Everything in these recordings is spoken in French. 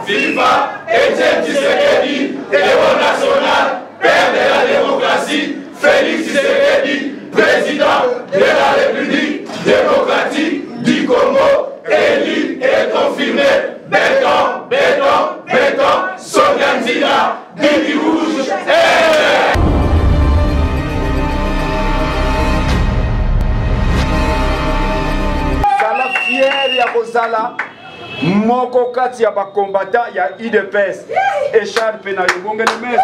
viva Etienne Tshisekedi, héros national, père de la démocratie, Félix Tshisekedi, président de la République démocratique du Congo, élu et confirmé. Béton, béton, béton, son candidat, Bibi Rouge. Zala fier ya kozala moko kati ya bakombata ya UDPS. Echar pena yobongeli meso.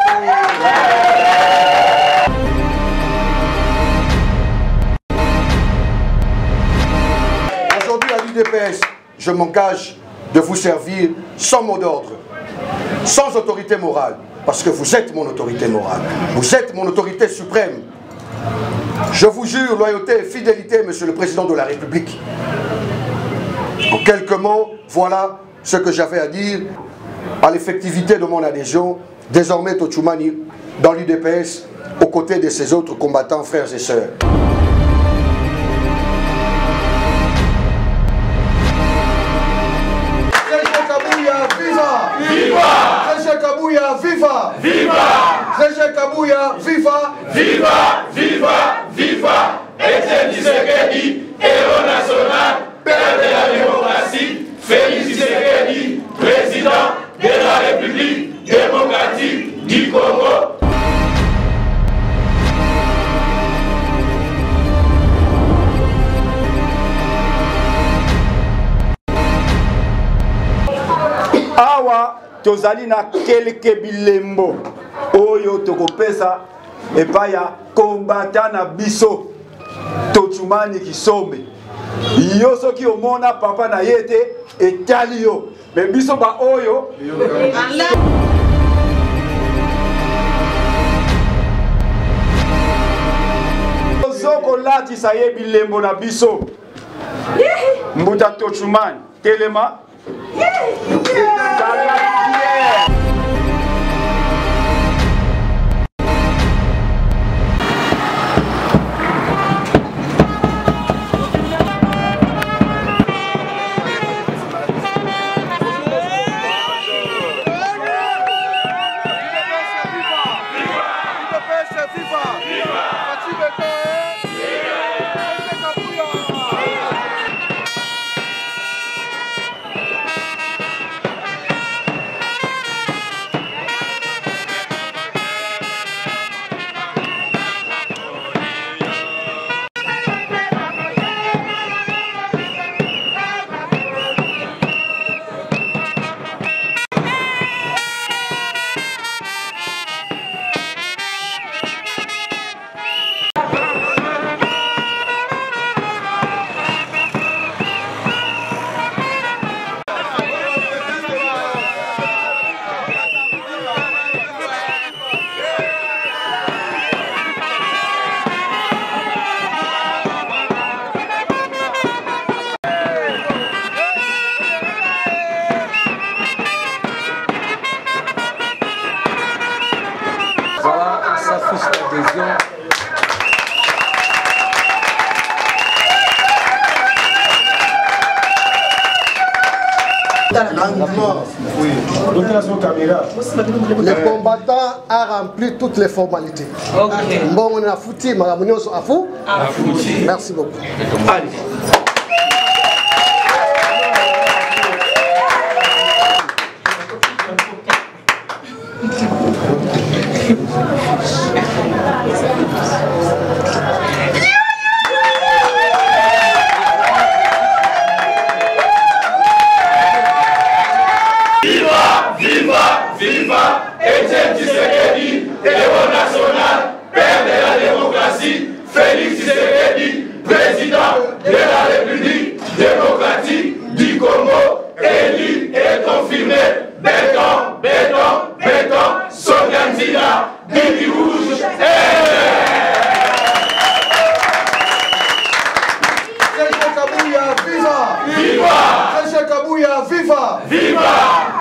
Aujourd'hui à l'UDPS, je m'engage de vous servir sans mot d'ordre, sans autorité morale, parce que vous êtes mon autorité morale, vous êtes mon autorité suprême. Je vous jure loyauté et fidélité, Monsieur le Président de la République. En quelques mots, voilà ce que j'avais à dire à l'effectivité de mon adhésion, désormais Tochumani, dans l'UDPS, aux côtés de ses autres combattants, frères et sœurs. Viva! Kabouya, viva! Viva! Serge Kabouya, viva! Viva! Viva! Viva! Etienne Tshisekedi, héros national, père de la démocratie, Félix Tshisekedi, président de la République démocratique du Congo. Awa tozali na kelke bilembo oyo tokopesa epai ya kombata na biso Tochumani Kisombe. Yo soki omona papa na ye te etali yo, me biso ba oyo soko latisa ye bilembo na biso. Mbuta Tochumani telema. Le combattant a rempli toutes les formalités. Bon, on a foutu, merci beaucoup. Viva Etienne Tshisekedi, héros national, père de la démocratie, Félix Tshisekedi, président de la République démocratique du Congo, élu et confirmé. Béton, béton, béton, son candidat, Bibi Rouge. Serge Kabouya, viva! Viva! Serge Kabouya, viva! Viva!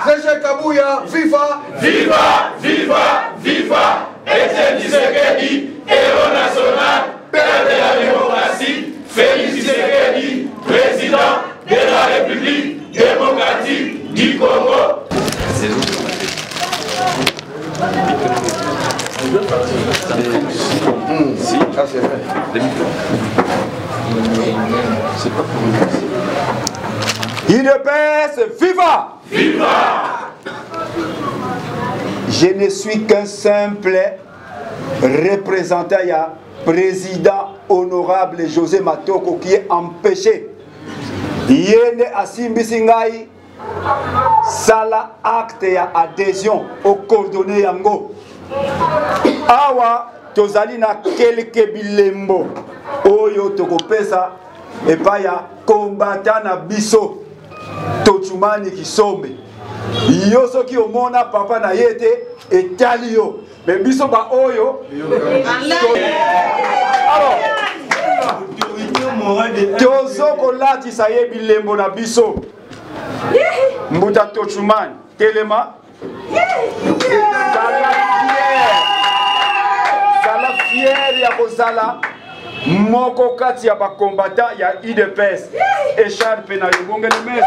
Serge Kabouya, viva! Viva! Viva! Viva! Etienne Tshisekedi, héros national, père de la démocratie, Félix Tshisekedi, président de la République démocratique du Congo. UDPS, viva! Viva! Je ne suis qu'un simple représentant, il y a président honorable José Matoko qui est empêché. Yene Asimbisingai, sala acte ya adhésion au coordonné yango. Awa, tozali na kelke bilembo. Oyo tokopesa, epa ya combattant na biso. Tochumani Kisombe. Yoso ki omona papa na yete etali yo. Mais biso ba oyo. Alors, tozo kolati saye bilembo na biso. Mbuta Tochumani telema. Zala fier ya kozala moko kati ya ba combattant ya UDPS. Écharpe na yobongele meso.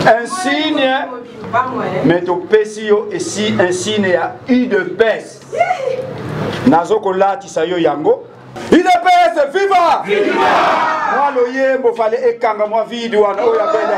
Un signe, mais to pesio ici un signe ya UDPS. Nazoko lati sayo yango. UDPS viva! Viva! Moi lo yembo fale ekanga moi video wana oya bela.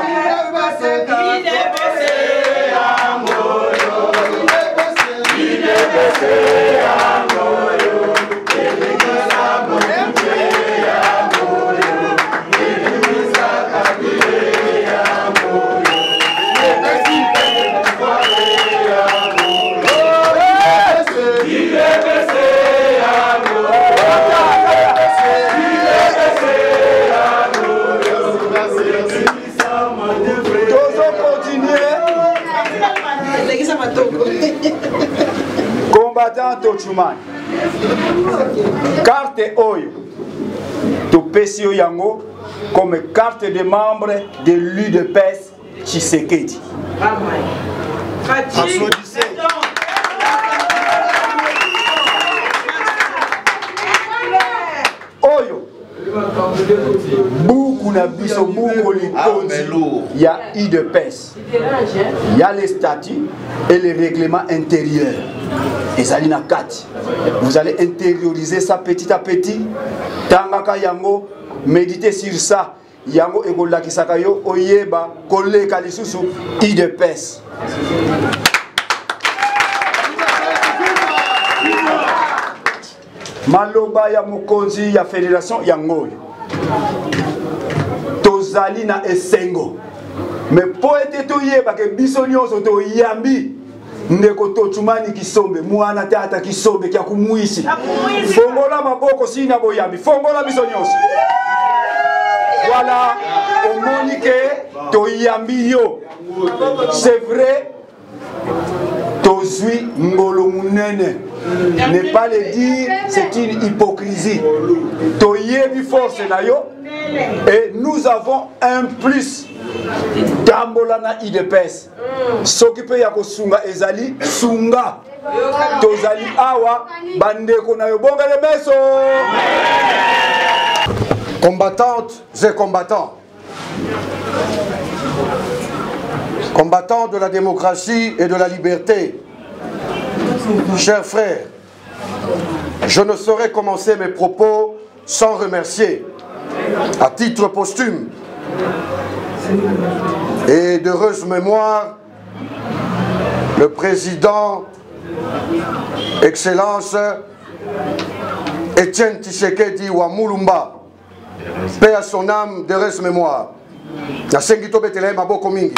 Combattant Tochumani. Carte Oyo. Topesio Yango comme carte de membre de l'UDPS Tshisekedi. Oyo. Beaucoup na biso beaucoup les il y a UDPS. Il y a les statuts et les règlements intérieurs. Et Zalina 4. Vous allez intérioriser ça petit à petit. Tangaka yango, méditez sur ça. Yango egola kisakayo oyeba kole kalisusu UDPS. Maloba ya mokonzi ya fédération yango. Tozali na esengo. Mais po ete toyeba ke biso nyonso to yambi ndeko Tochumani Kisombe mwana tata Kisombe kya kumuisi. Fongola maboko sina boyambi. Fongola biso nyonso. Voilà, au monique toyambi yo. C'est vrai. Tozui ngolo munene. Ne pas le dire, c'est une hypocrisie. Toyebi force na yo. Et nous avons un plus. Dambolana IDPS. S'occuper ya kosunga ezali sunga. Tozali awa bandeko na yo bonga le meso. Combattantes et combattants. Combattants de la démocratie et de la liberté. Chers frères, je ne saurais commencer mes propos sans remercier, à titre posthume et d'heureuse mémoire, le président, Excellence Etienne Tshisekedi wa Mulumba, paix à son âme, d'heureuse mémoire. Nasengito Betele Maboko Mingi.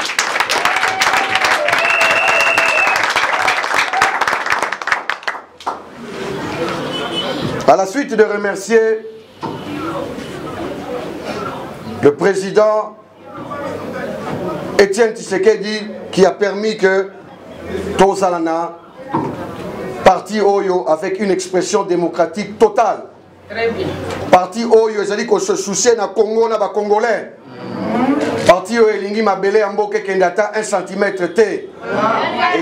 À la suite de remercier le président Etienne Tshisekedi qui a permis que Tozalana, parti Oyo, avec une expression démocratique totale. Très bien. Parti Oyo, c'est-à-dire qu'on se soucie na Congo, na ba Congolais. Parti Oyo, elingi mabele amboke kendata 1 cm te. Et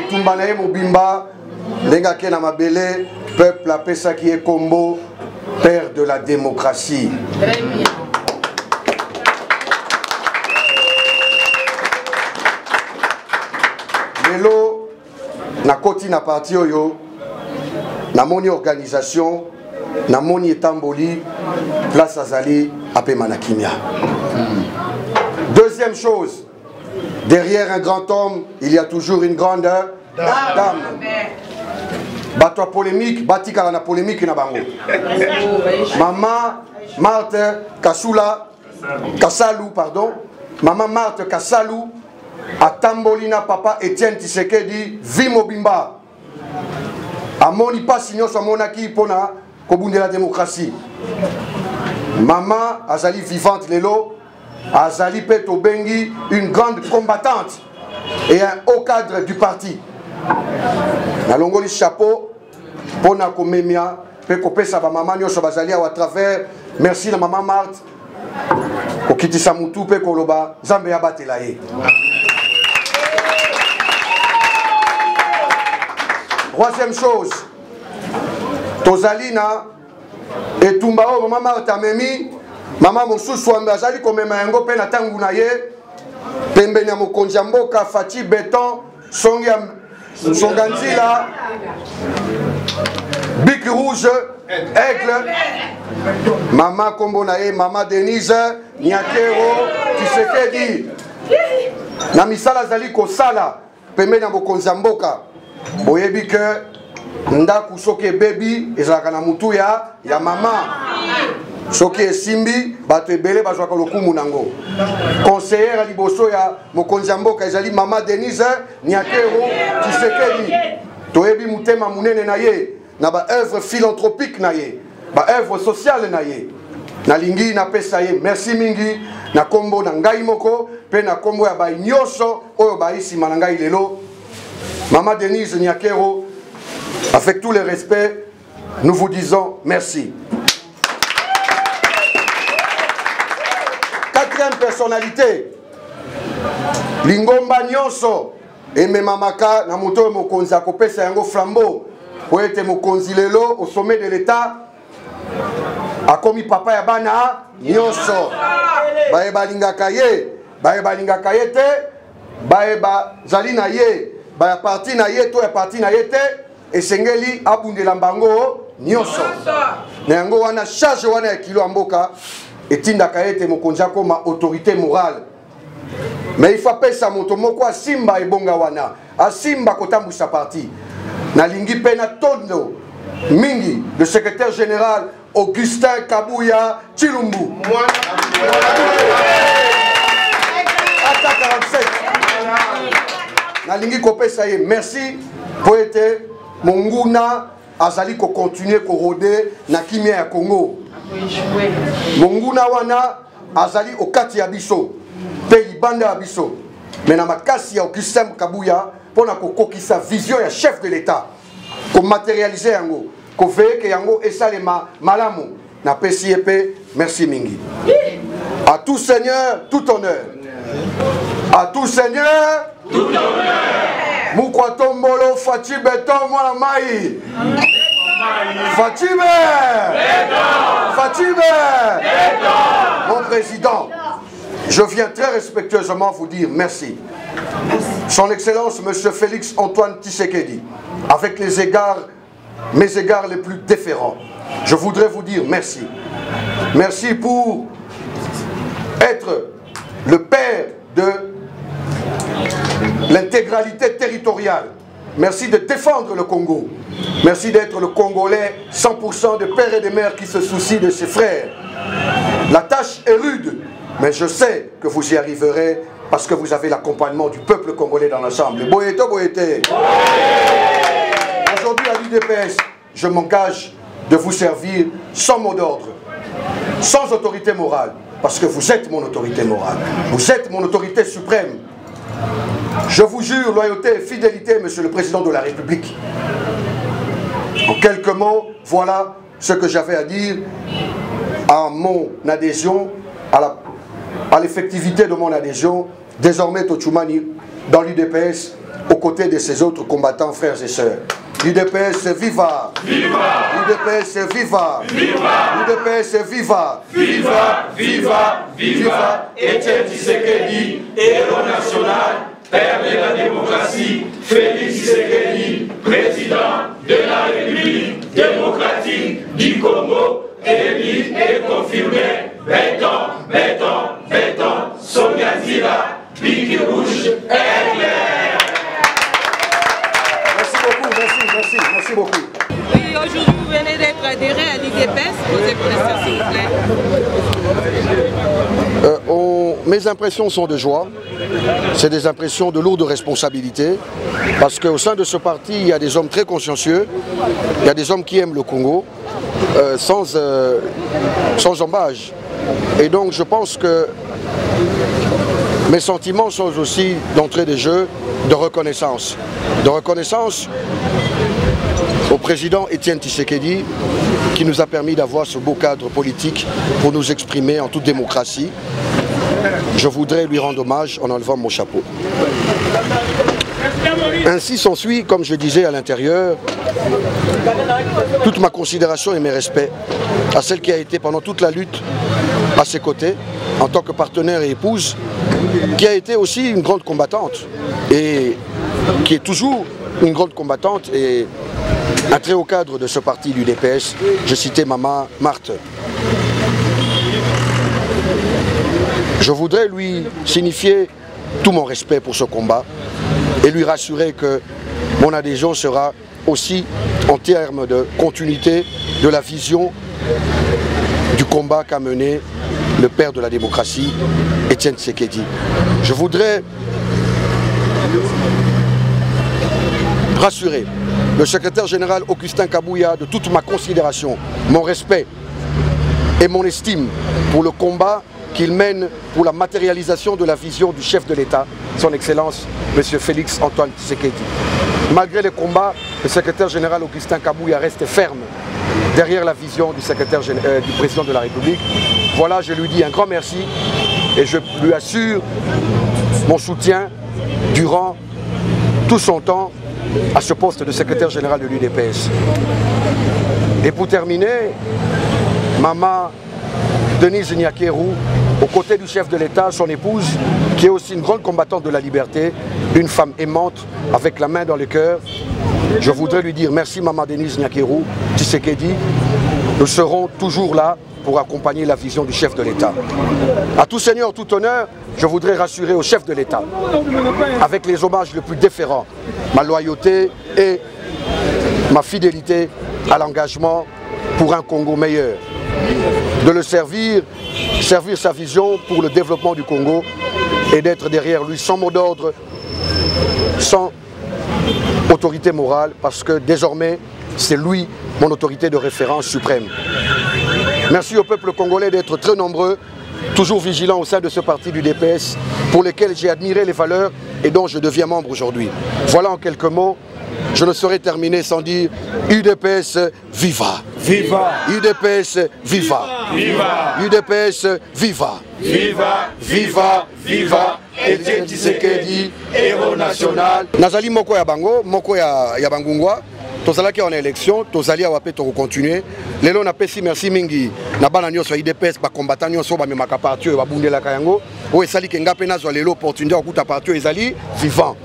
Tumbanaye Mobimba, lenga ke na mabele, peuple appelle ça qui est Combo, père de la démocratie. Très bien. Lelo, na koti na parti Oyo, namoni organisation, namoni etamboli, place azali apema na kimia. Deuxième chose, derrière un grand homme, il y a toujours une grande dame. Bato polémique, batika na polémique na bango. Maman Marthe Kassalou, pardon. Maman Marthe Kassalou atambolina papa Etienne Tshisekedi Vimobimba. Amoni pas signon sa monaki pona kobundela la démocratie. Maman azali vivante lelo, azali peto bengi une grande combattante et un haut cadre du parti. Na longoli chapeau pona komemia pe kopesa ba maman nyoso bazali à travers. Merci la maman Marthe. Kokitisa mutu pe koloba Nzambe abatela ye. Troisième chose, Tozalina et Tumbao, maman Martha Memi, maman Mosusu Ambazali, comme Mayango Pena Tangunaye, Pembenya Mokonjamboka, Fati Béton, Songanzila, Bic Rouge, Aigle, maman Kombonaye, maman Denise, Niakero, Tshisekedi, Namisala Zali Kosala, Pembenya Mokonjamboka. Boyebi que ndaku soki baby ezalaka na mutu ya mama soki esimbi bato ebele bazwaka lokumu nango. Conseillère liboso ya mokonzi ya mboka ezali mama Denise Niakero Tshisekedi. Toyebi mutema munene na ye na ba œuvre philanthropique na ye, ba œuvre sociale na ye. Na lingi na pesa ye merci mingi na kombo na ngai moko pe na kombo ya ba nyoso oyo ba isima na ngai lelo. Maman Denise Niakero, avec tout le respect, nous vous disons merci. Quatrième personnalité, Lingomba Nyonso, Eme Mamaka, Namuto Mokonzi Akopesa Yango Flambeau, Poète Mokonzi Lelo, au sommet de l'État, a commis papa Yabana Nyonso, Baeba Lingakaye, Baeba Lingakaye te, Baeba Zalina Ye. Ba parti na ye to ya parti na yete esengeli abundela mbango nyonso na yango wana charge wana ya kilo mboka etindaka ete mokonzi akoma autorité morale. Mais il faut pesa moto moko asimba ebonga wana asimba kotambusa parti na lingi pena tondo mingi le secrétaire général Augustin Kabouya Chilumbu Ata 47. Nalingi kopesa ye merci pour être Monguna azali ko continuer ko rôder na kimia ya Congo. Monguna wana azali okati ya biso pe libanda ya biso. Mais na makasi ya Augustin Kabouya pona ko kokisa vision ya chef de l'État ko matérialiser yango ko veye ke yango esalema malamu na pesi pe merci mingi. À tout Seigneur tout honneur. À tout Seigneur tout honneur. Mukwatombolo Fati Béton mwana mai. Fatime mon président, je viens très respectueusement vous dire merci. Son Excellence Monsieur Félix Antoine Tshisekedi, avec mes égards les plus déférents, je voudrais vous dire merci. Merci pour être le père de l'intégralité territoriale. Merci de défendre le Congo. Merci d'être le Congolais 100% de pères et de mères qui se soucient de ses frères. La tâche est rude, mais je sais que vous y arriverez parce que vous avez l'accompagnement du peuple congolais dans l'ensemble. Boyete, boyete. Aujourd'hui à l'UDPS, je m'engage de vous servir sans mot d'ordre, sans autorité morale, parce que vous êtes mon autorité morale. Vous êtes mon autorité suprême. Je vous jure loyauté et fidélité, Monsieur le Président de la République. En quelques mots, voilà ce que j'avais à dire à mon adhésion, à l'effectivité de mon adhésion, désormais Tochumani, dans l'UDPS, aux côtés de ses autres combattants, frères et sœurs. L'UDPS viva! Viva! L'UDPS viva! Viva! L'UDPS viva! Viva! Viva! Viva! Etienne Tshisekedi, héros national, père de la démocratie, Félix Tshisekedi, président de la République. démocratique du Congo, élu et confirmé. Béton, Sonia Zila, Biggie Rouge, éclair. Merci beaucoup. Oui, aujourd'hui vous venez d'être adhéré à l'IDPS. Posez vos questions s'il vous plaît. Mes impressions sont de joie. C'est des impressions de lourde responsabilité. Parce qu'au sein de ce parti, il y a des hommes très consciencieux. Il y a des hommes qui aiment le Congo. Sans embâche. Et donc je pense que mes sentiments sont aussi d'entrée de jeu de reconnaissance. De reconnaissance au président Étienne Tshisekedi qui nous a permis d'avoir ce beau cadre politique pour nous exprimer en toute démocratie. Je voudrais lui rendre hommage en enlevant mon chapeau. Ainsi s'ensuit, comme je disais à l'intérieur, toute ma considération et mes respects à celle qui a été pendant toute la lutte à ses côtés, en tant que partenaire et épouse, qui a été aussi une grande combattante et qui est toujours une grande combattante et un très haut cadre de ce parti du DPS. Je citais Maman Marthe. Je voudrais lui signifier tout mon respect pour ce combat et lui rassurer que mon adhésion sera aussi en termes de continuité de la vision du combat qu'a mené le père de la démocratie, Étienne Tshisekedi. Je voudrais rassurer le secrétaire général Augustin Kabouya de toute ma considération, mon respect et mon estime pour le combat qu'il mène pour la matérialisation de la vision du chef de l'État, son Excellence, M. Félix Antoine Tshisekedi. Malgré les combats, le secrétaire général Augustin Kabouya reste ferme derrière la vision du président de la République. Voilà, je lui dis un grand merci et je lui assure mon soutien durant tout son temps à ce poste de secrétaire général de l'UDPS. Et pour terminer, Maman Denise Nyakeru, aux côtés du chef de l'État, son épouse, qui est aussi une grande combattante de la liberté, une femme aimante, avec la main dans le cœur. Je voudrais lui dire merci Maman Denise Nyakeru, Tshisekedi. Nous serons toujours là pour accompagner la vision du chef de l'État. À tout seigneur, tout honneur, je voudrais rassurer au chef de l'État, avec les hommages les plus déférents, ma loyauté et ma fidélité à l'engagement pour un Congo meilleur. De le servir sa vision pour le développement du Congo et d'être derrière lui sans mot d'ordre, sans autorité morale, parce que désormais, c'est lui mon autorité de référence suprême. Merci au peuple congolais d'être très nombreux, toujours vigilants au sein de ce parti du DPS, pour lesquels j'ai admiré les valeurs et dont je deviens membre aujourd'hui. Voilà en quelques mots. Je ne saurais terminer sans dire UDPS viva. Viva. UDPS viva. Viva. UDPS viva. Viva. Viva. Viva. Étienne Tshisekedi, héros national. Nazali moko ya bango, moko ya bangungwa. Tozalaki en élection, tozali awa pe toko continuer. Lelo na pesi merci mingi na bana nyonso ya UDPS ba combattant nyonso ba memaka parti ba bundelaka yango. O esali ke ngape nazwa lelo opportunité okuta parti ezali vivant.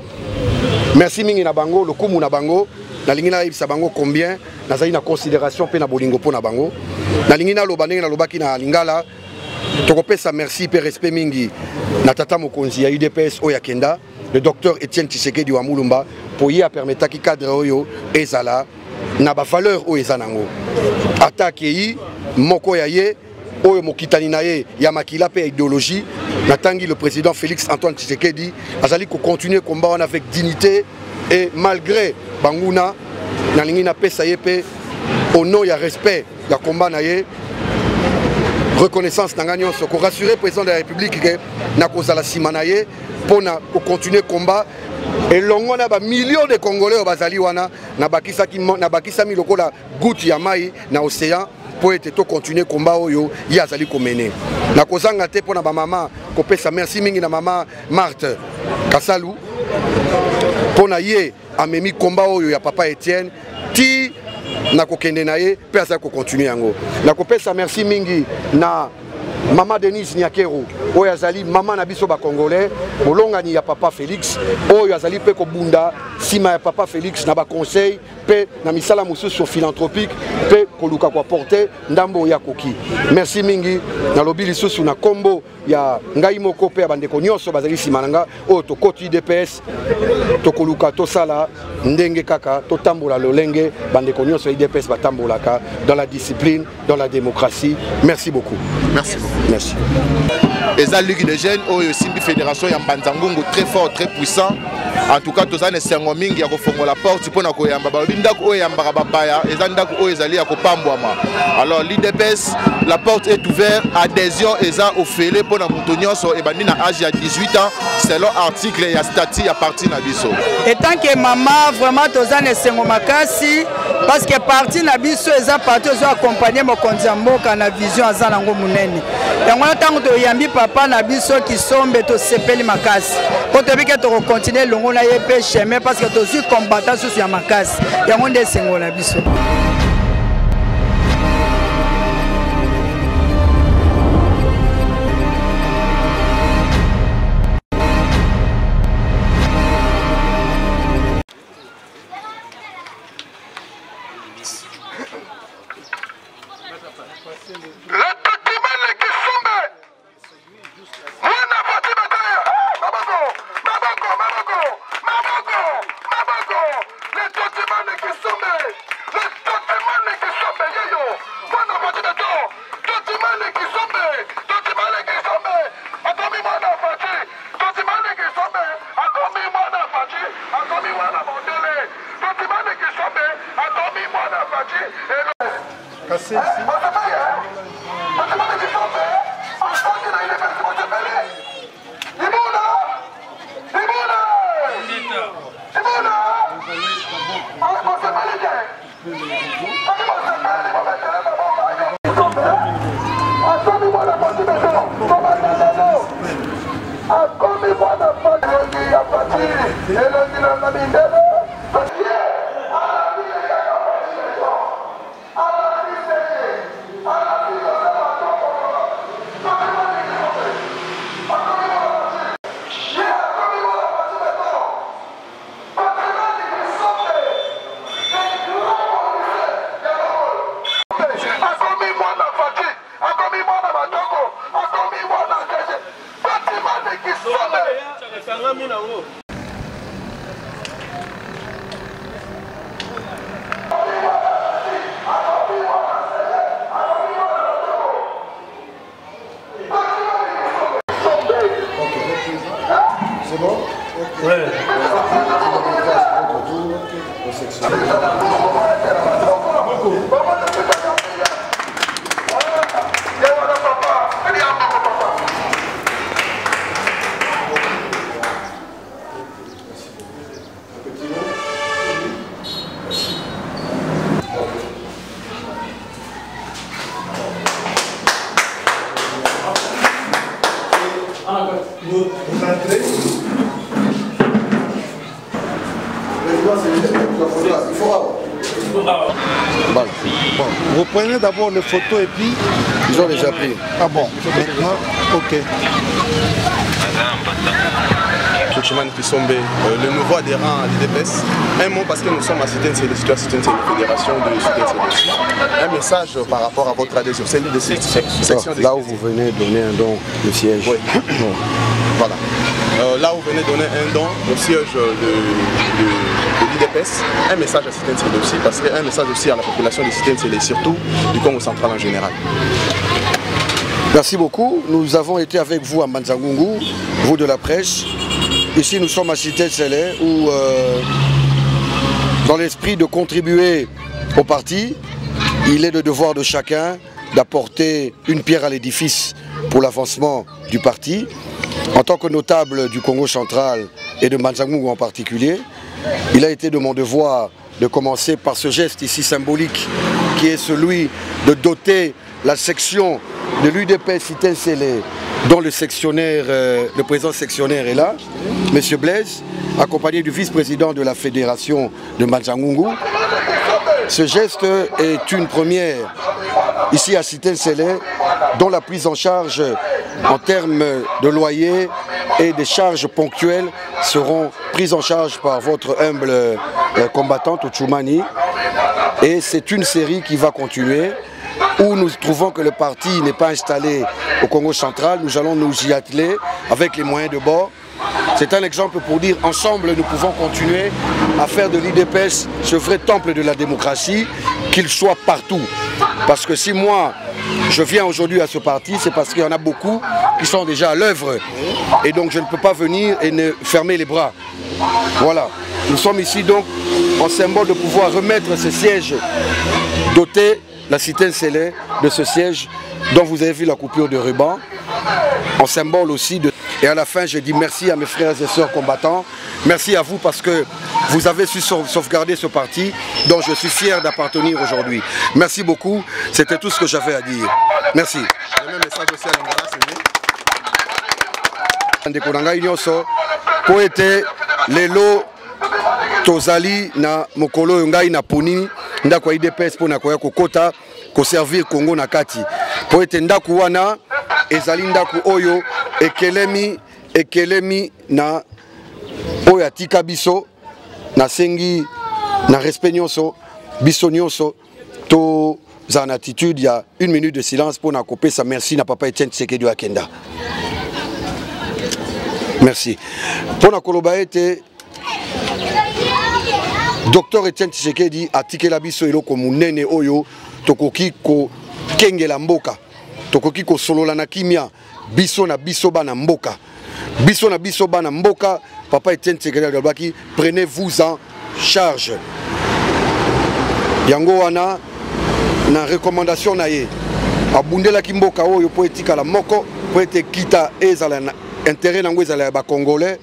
Merci mingi na bango, lokumu na bango, na lingi na yebisa bango combien nazali na considération pe na bolingo po na bango. Na lingi na loba ndenge na lobaki na lingala, tokopesa merci pe respect mingi na tata mokonzi ya UDPS oya kenda, le docteur Étienne Tshisekedi wa Mulumba, pour y permettre ki cadre oyo ezala na ba valeur o ezanango. Attaque yi moko ya ye oyo mokitani na ye ya makila pe idéologie. Natangi le président Félix Antoine Tshisekedi azali ko continuer combat avec dignité et malgré banguna na lingi na pesa yepe au nom ya respect ya combat na ye reconnaissance nanga nyonso ko rassurer président de la République que na kozala sima na ye pona ko continuer combat et longo na ba millions de Congolais bazali wana na bakisa mi lokola goutte ya mai na océan pour être to continuer combat oyo ya azali ko mener na kozanga te pona ba mama ko pesa merci mingi na Maman Marthe Kasalu pona ye amemi combat oyo ya papa Étienne ti na kokende na ye pe azali ko continuer yango na ko pesa merci mingi na Maman Denise Nyakero, Oyo Azali, Maman Nabiso ba Congolais, Bolongani ya Papa Félix, Oyo Azali Peko Bunda, Sima ya Papa Félix, Naba Conseil, Pe Namisala Moussou sur philanthropique, Pe Koluka kwa porter, Ndambo ya Koki. Merci mingi, Nalobi Lisusu na Kombo, ya Ngai Moko Pe Bandeko Nyoso Bazali Simananga, Oyo Tokoti DPS, Tokoluka Tosala, Ndenge Kaka, Totambola Lolenge, Bandeko Nyoso IDPS Batambolaka, dans la discipline, dans la démocratie. Merci beaucoup. Merci beaucoup. Merci. Et la Ligue des Jeunes, Simbi Fédération, Yambanzangungu très fort, très puissant. En tout cas, tous les gens qui ont la porte pour nous alors l'IDPS, la porte est ouverte, adhésion est offerte pour nous et âge de 18 ans selon article et statut à partir de Nabiso. Et tant que maman vraiment tous les gens parce que parti Nabiso est parti aux accompagner mon konzamboka na vision azanango munene. Et on attend de yambi papa Nabiso qui sombe to sepeli makasi. Pour te dire que tu continuer longo na yepé chemin parce que tu suis combattant sur ya makasi. Ya monde sengo Nabiso. Vous prenez d'abord les photos et puis... Ils ont déjà pris. Ah bon, maintenant, ok. Tochiman Kisombe, le nouveau adhérent à l'IDPS. Un mot parce que nous sommes à Cité Célestia, c'est une fédération de Cité Célestia. Un message par rapport à votre adhésion, c'est de cette section. Là où vous venez donner un don, le siège. Oui. Voilà. Là où vous venez donner un don au siège de l'IDPS, un message à Cité Célestia aussi, parce qu'un message aussi à la population de Cité Célestia, surtout du Congo central en général. Merci beaucoup. Nous avons été avec vous à Manzangungu, vous de la presse. Ici, nous sommes à Cité Célestia où, dans l'esprit de contribuer au parti, il est le devoir de chacun d'apporter une pierre à l'édifice pour l'avancement du parti. En tant que notable du Congo central et de Manzangungu en particulier, il a été de mon devoir de commencer par ce geste ici symbolique qui est celui de doter la section de l'UDPS Cité Célestia, dont le président sectionnaire est là, M. Blaise, accompagné du vice-président de la fédération de Manzangungu. Ce geste est une première ici à Cité-Selé, dont la prise en charge en termes de loyer et des charges ponctuelles seront prises en charge par votre humble combattante Tchoumani. Et c'est une série qui va continuer, où nous trouvons que le parti n'est pas installé au Congo central. Nous allons nous y atteler avec les moyens de bord. C'est un exemple pour dire ensemble nous pouvons continuer à faire de l'IDPS ce vrai temple de la démocratie, qu'il soit partout. Parce que si moi je viens aujourd'hui à ce parti, c'est parce qu'il y en a beaucoup qui sont déjà à l'œuvre. Et donc je ne peux pas venir et ne fermer les bras. Voilà. Nous sommes ici donc en symbole de pouvoir remettre ce siège, doter la Cité-Selé de ce siège dont vous avez vu la coupure de ruban, en symbole aussi de... Et à la fin, je dis merci à mes frères et sœurs combattants. Merci à vous parce que vous avez su sauvegarder ce parti dont je suis fier d'appartenir aujourd'hui. Merci beaucoup. C'était tout ce que j'avais à dire. Merci. Le même message aussi à Lingala, c'est Ndekonanga Inyoso, poete lelo tozali na mokolo ngai na poni ndako ya IDPS pona koya kokota ko servir Congo na kati. Poete ndaku wana ezali ndaku oyo ekelemi na oyo atika biso na sengi na respect nyonso biso nyonso to za na attitude ya 1 minute de silence pour na kopesa merci na papa Etienne Tshisekedi Akenda. Merci. Pour na koloba ete Docteur Etienne Tshisekedi atikela biso eloko munene oyo tokoki ko kengela mboka, tokoki ko solola na kimia biso na biso bana mboka. Biso na biso bana mboka, papa Etienne Tshisekedi alobaki prenez-vous en charge. Yango wana na recommandation na ye abundela kimboka oyo po etika la moko po ete kita ezala na intérêt nango ezala ba congolais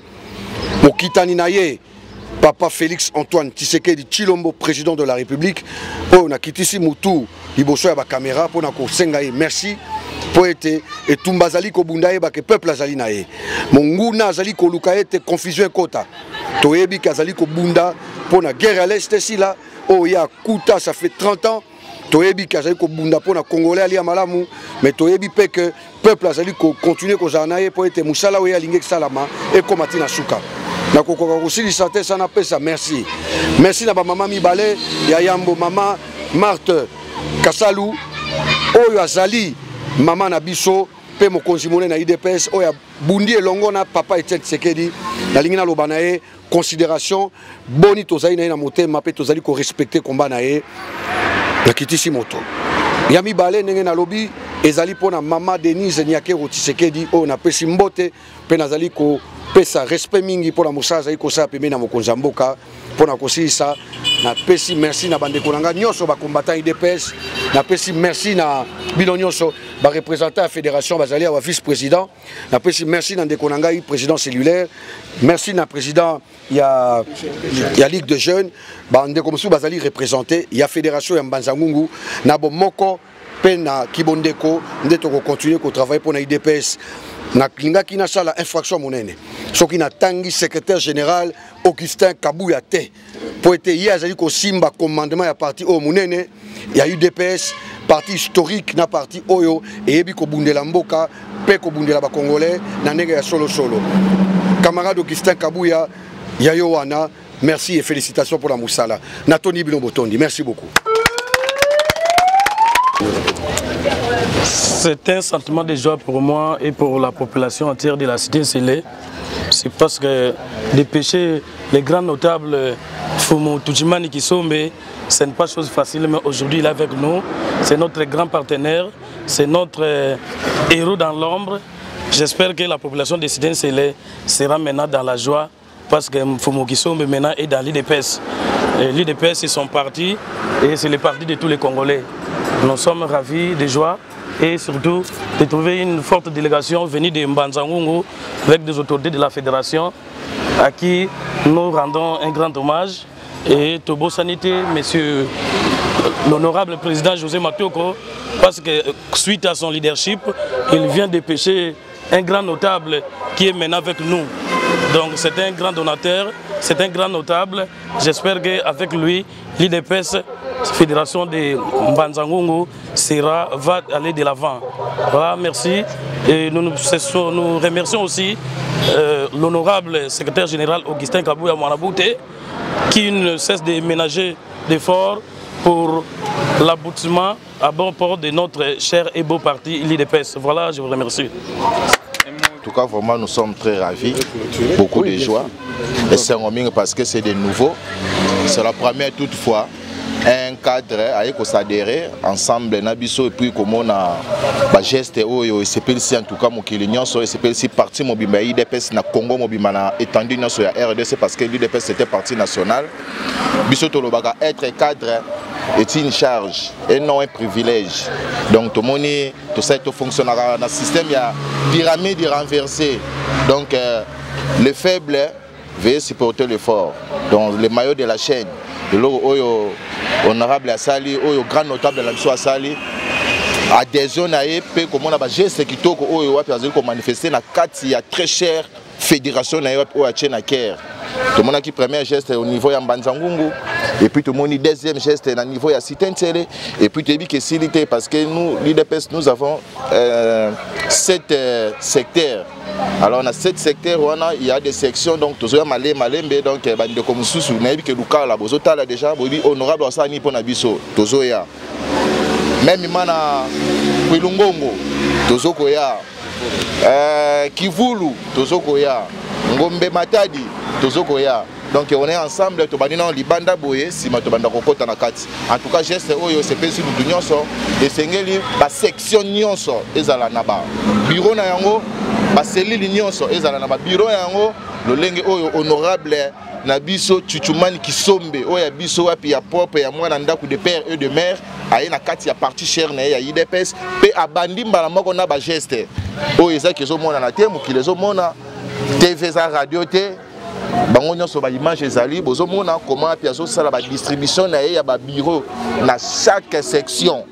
mokitani na ye papa Félix Antoine Tshisekedi Tshilombo président de la République po na kitisi mutu liboso ya ba caméra po na ko senga ye merci po ete etumba zali ko bunda ye ba ke peuple azali na ye monguna azali ko luka ete confusion ekota toyebi ka azali ko bunda po na guerre à l'est sila oh ya kuta ça fait 30 ans toyebi ka azali ko bunda po na congolais ali ya malamu mais toyebi pe que peuple azali ko continuer ko zana ye po ete musala oya lingi salama e komati na suka na kokoka kosilisa te sana pesa merci merci na ba mama mibale ya yambo mama Marthe Kasalu oyo azali mama na biso pe mokonzi mone na IDPS oyo bundi elongo na papa Etienne Tshisekedi na lingi na loba na ye considération boni tozali na ye na motema pe tozali ko respecter combat na ye na kitisi moto ya mibale ndenge na lobi ezali pona mama Denise Nyakero Tshisekedi oyo na pesi mbote pe nazali ko pesa respect mingi pour la moussa zaiko sa pemé na mokonza mboka pour na kosilisa na pesi merci na bandeko nanga nyonso ba combattant IDPS na pesi merci na bino nyonso ba représentant la fédération bazali wa vice-président na pesi merci na ndeko nanga président cellulaire merci na président ya ligue de jeunes ba ndeko musu bazali représenté ya fédération ya Mbanzangungu na bomoko pe na kibondeko ndeto ko continuer ko travailler pour na IDPS na klinga kina sala infraction monene soki na tangi secrétaire général Augustin Kabuya te po ete ye azali ko simba commandement ya parti o monene ya UDPS parti historique na parti oyo eyebi ko bundela mboka pe ko bundela ba congolais na ndenge ya solo solo camarade Augustin Kabuya ya Yowana merci et félicitations pour la moussala na Tony Bilombo Tondi merci beaucoup. C'est un sentiment de joie pour moi et pour la population entière de la Cité-Selé. C'est parce que dépêcher les grands notables Fumu Tujimani Kisombe, ce n'est pas chose facile, mais aujourd'hui il est avec nous. C'est notre grand partenaire, c'est notre héros dans l'ombre. J'espère que la population de Cité-Selé sera maintenant dans la joie parce que Fumu Kisombe maintenant est dans l'IDPS. L'IDPS c'est son parti et c'est le parti de tous les Congolais. Nous sommes ravis de joie et surtout de trouver une forte délégation venue de Mbanzangungu avec des autorités de la fédération à qui nous rendons un grand hommage. Et Tobo Sanité, monsieur l'honorable président José Matoko, parce que suite à son leadership, il vient dépêcher un grand notable qui est maintenant avec nous. Donc c'est un grand donateur c'est un grand notable. J'espère qu'avec lui, l'IDPS, Fédération de Mbanzangungu, va aller de l'avant. Voilà, merci. Et nous remercions aussi l'honorable secrétaire général Augustin Kabouya Mwanabouté, qui ne cesse de ménager d'efforts pour l'aboutissement à bon port de notre cher et beau parti, l'IDPS. Voilà, je vous remercie. En tout cas, vraiment, nous sommes très ravis, beaucoup de joie. Et c'est parce que c'est de nouveau. C'est la première toutefois. Un cadre avec s'adhérer ensemble Nabiso et puis comme on a geste et c'est si en tout cas mon client so c'est si parti mobima IDPS na Congo mobima na étendu na so ya RDC parce que l'IDPS c'était parti national biso to lobaka être cadre est une charge et non un privilège donc tout monde tout ça tout fonctionnera dans le système il y a pyramide renversée donc les faibles veulent supporter le fort donc les maillots de la chaîne de l'eau honorable Asali, au grand notable de la mission Asali, adhésion à EP, comme on a geste qui toque au manifester dans 4 il y a très cher fédération au Tchenaker. Tout le monde a qui premier geste au niveau de Mbanzangungu et puis tout le monde deuxième geste au niveau de Sitentele et puis tu dis que c'est parce que nous l'IDPS nous avons 7 secteurs. Alors dans 7 secteurs il y a des sections donc toujours malembe donc bande comme sous nabi que luka la bozota là déjà bodi honorable asani pour na biso tozo ya même mana kwilungongo tozo ko ya Kivulu tozo ko ya Ngombe Matadi tozo ko ya donc on est ensemble to banina libanda boye si matobanda kokota na kati en tout cas geste oyo c'est pesi du nyonso et sengeli ba section nyonso ezala na ba bureau na yango ba cellule nyonso ezala na ba bureau yango lolenge oyo honorable na biso Tchouchoumani Kisombe oyo biso wapi ya propre ya mwana ndaku de père et de mère aye na kati ya parti cher na ya IDPS pe abandi mbala moko na ba geste oyo ezaki ezomona na te mokili ezomona TV za radio te bango nyonso ba image ezali bozomona comment puis azosala ba distribution na ya ba bureau na chaque section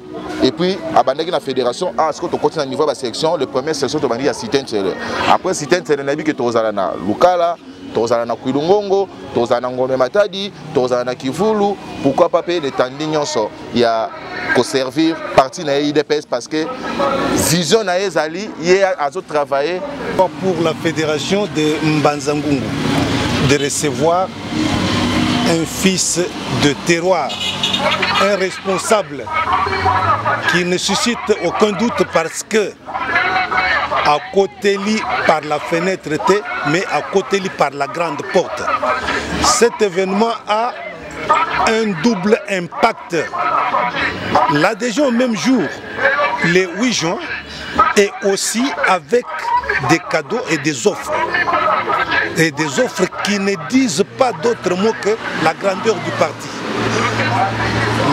et puis abandaki na fédération à ce que to continue na niveau ba section le premier section to bandi ya Sitentele après Sitentele na bi que tozala na Lukala tozala na Kwilungongo tozala na Ngombe Matadi tozala na Kivulu pourquoi pas payer les tandi nyonso ya ko servir parti na IDPS parce que vision na ezali ye azo travailler pour la fédération de Mbanzangungu de recevoir un fils de terroir, un responsable qui ne suscite aucun doute parce que à côté lui par la fenêtre mais à côté lui par la grande porte. Cet événement a un double impact. L'adhésion au même jour, le 8 juin, et aussi avec des cadeaux et des offres. Et des offres qui ne disent pas d'autre mot que la grandeur du parti.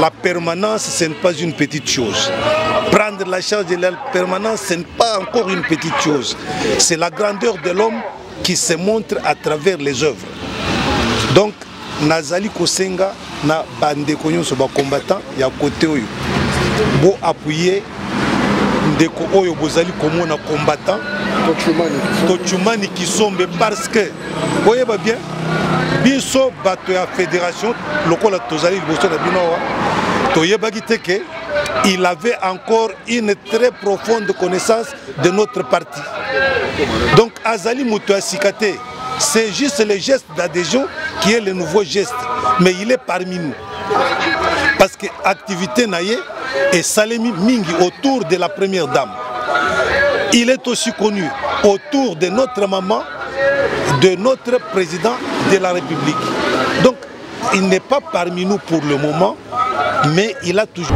La permanence, ce n'est pas une petite chose. Prendre la charge de la permanence, ce n'est pas encore une petite chose. C'est la grandeur de l'homme qui se montre à travers les œuvres. Donc, Nazali Kosenga, na bande konyo so ba combattant, ya côté oyo. Bo appuyer ndeko oyo bozali komona combattant. Tchouchoumani Kisombe parce que, vous voyez bien, biso bato ya fédération, lokola tozali liboso na binoa, toyebaki teke, il avait encore une très profonde connaissance de notre parti. Donc Azali Moutoua Sikate, c'est juste le geste d'adhésion qui est le nouveau geste, mais il est parmi nous. Parce que l'activité naïe est Salemi Mingi autour de la première dame. Il est aussi connu autour de notre maman, de notre président de la République. Donc, il n'est pas parmi nous pour le moment, mais il a toujours...